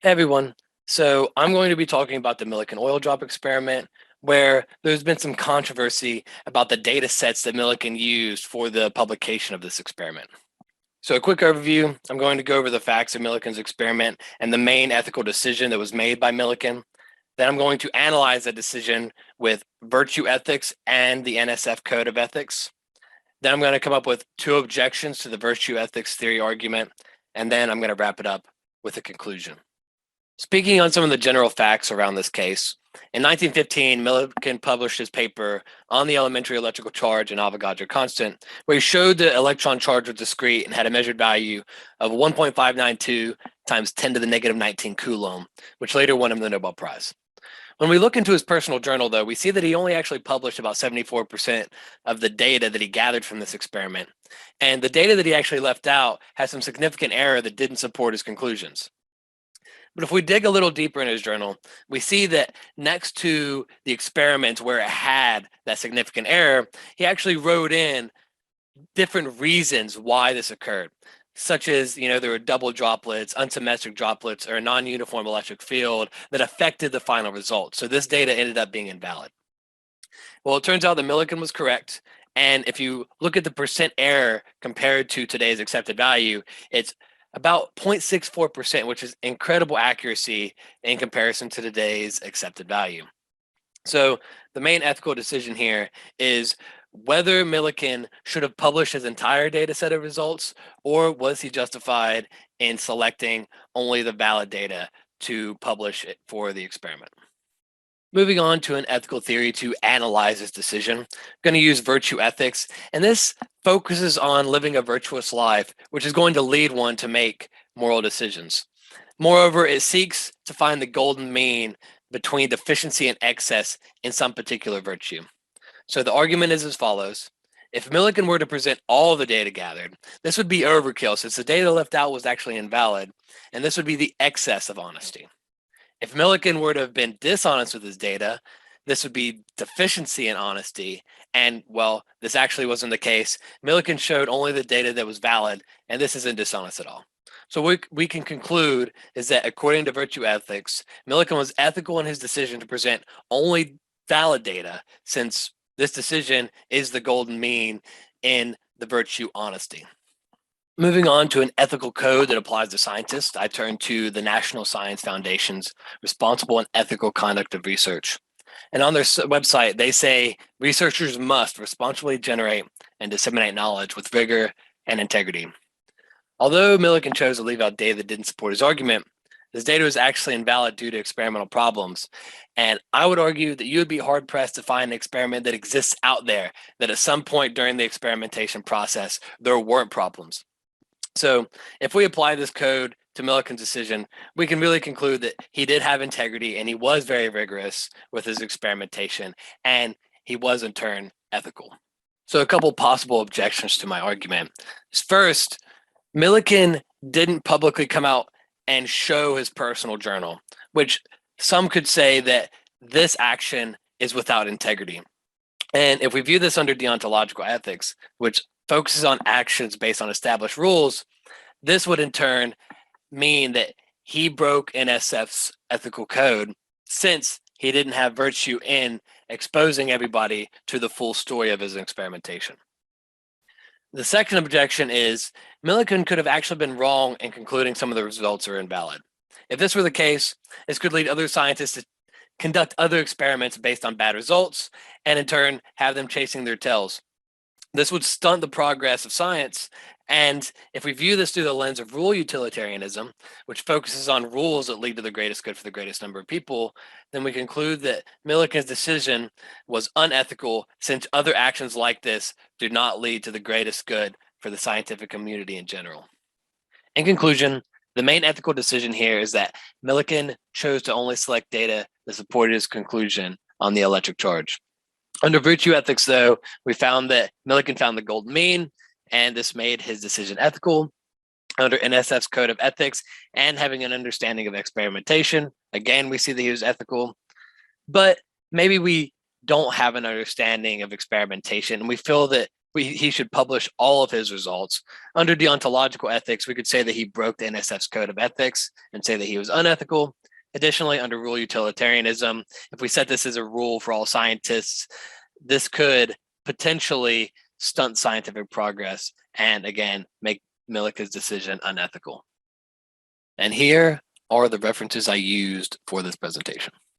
Hey everyone. So I'm going to be talking about the Millikan oil drop experiment, where there's been some controversy about the data sets that Millikan used for the publication of this experiment. So a quick overview, I'm going to go over the facts of Millikan's experiment and the main ethical decision that was made by Millikan. Then I'm going to analyze that decision with virtue ethics and the NSF Code of Ethics. Then I'm going to come up with two objections to the virtue ethics theory argument, and then I'm going to wrap it up with a conclusion. Speaking on some of the general facts around this case, in 1915, Millikan published his paper on the elementary electrical charge and Avogadro constant, where he showed the electron charge was discrete and had a measured value of 1.592 times 10 to the negative 19 Coulomb, which later won him the Nobel Prize. When we look into his personal journal, though, we see that he only actually published about 74% of the data that he gathered from this experiment. And the data that he actually left out has some significant error that didn't support his conclusions. But if we dig a little deeper in his journal, we see that next to the experiments where it had that significant error, he actually wrote in different reasons why this occurred, such as, there were double droplets, unsymmetric droplets, or a non-uniform electric field that affected the final result. So this data ended up being invalid. Well, it turns out that Millikan was correct. And if you look at the percent error compared to today's accepted value, it's about 0.64%, which is incredible accuracy in comparison to today's accepted value. So the main ethical decision here is whether Millikan should have published his entire data set of results, or was he justified in selecting only the valid data to publish it for the experiment. Moving on to an ethical theory to analyze this decision, I'm going to use virtue ethics, and this focuses on living a virtuous life, which is going to lead one to make moral decisions. Moreover, it seeks to find the golden mean between deficiency and excess in some particular virtue. So the argument is as follows. If Millikan were to present all the data gathered, this would be overkill since the data left out was actually invalid, and this would be the excess of honesty. If Millikan were to have been dishonest with his data, this would be deficiency in honesty. And, well, this actually wasn't the case. Millikan showed only the data that was valid, and this isn't dishonest at all. So what we can conclude is that according to virtue ethics, Millikan was ethical in his decision to present only valid data, since this decision is the golden mean in the virtue honesty. Moving on to an ethical code that applies to scientists, I turn to the National Science Foundation's Responsible and Ethical Conduct of Research. And on their website, they say researchers must responsibly generate and disseminate knowledge with rigor and integrity. Although Millikan chose to leave out data that didn't support his argument, this data was actually invalid due to experimental problems. And I would argue that you would be hard-pressed to find an experiment that exists out there that at some point during the experimentation process, there weren't problems. So if we apply this code to Millikan's decision, we can really conclude that he did have integrity and he was very rigorous with his experimentation, and he was in turn ethical. So a couple possible objections to my argument. First, Millikan didn't publicly come out and show his personal journal, which some could say that this action is without integrity. And if we view this under deontological ethics, which focuses on actions based on established rules, this would in turn mean that he broke NSF's ethical code since he didn't have virtue in exposing everybody to the full story of his experimentation. The second objection is Millikan could have actually been wrong in concluding some of the results are invalid. If this were the case, this could lead other scientists to conduct other experiments based on bad results and in turn have them chasing their tails. This would stunt the progress of science. And if we view this through the lens of rule utilitarianism, which focuses on rules that lead to the greatest good for the greatest number of people, then we conclude that Millikan's decision was unethical since other actions like this do not lead to the greatest good for the scientific community in general. In conclusion, the main ethical decision here is that Millikan chose to only select data that supported his conclusion on the electric charge. Under virtue ethics, though, we found that Millikan found the golden mean, and this made his decision ethical. Under NSF's Code of Ethics and having an understanding of experimentation, again, we see that he was ethical. But maybe we don't have an understanding of experimentation, and we feel that he should publish all of his results. Under deontological ethics, we could say that he broke the NSF's code of ethics and say that he was unethical. Additionally, under rule utilitarianism, if we set this as a rule for all scientists, this could potentially stunt scientific progress and, again, make Millikan's decision unethical. And here are the references I used for this presentation.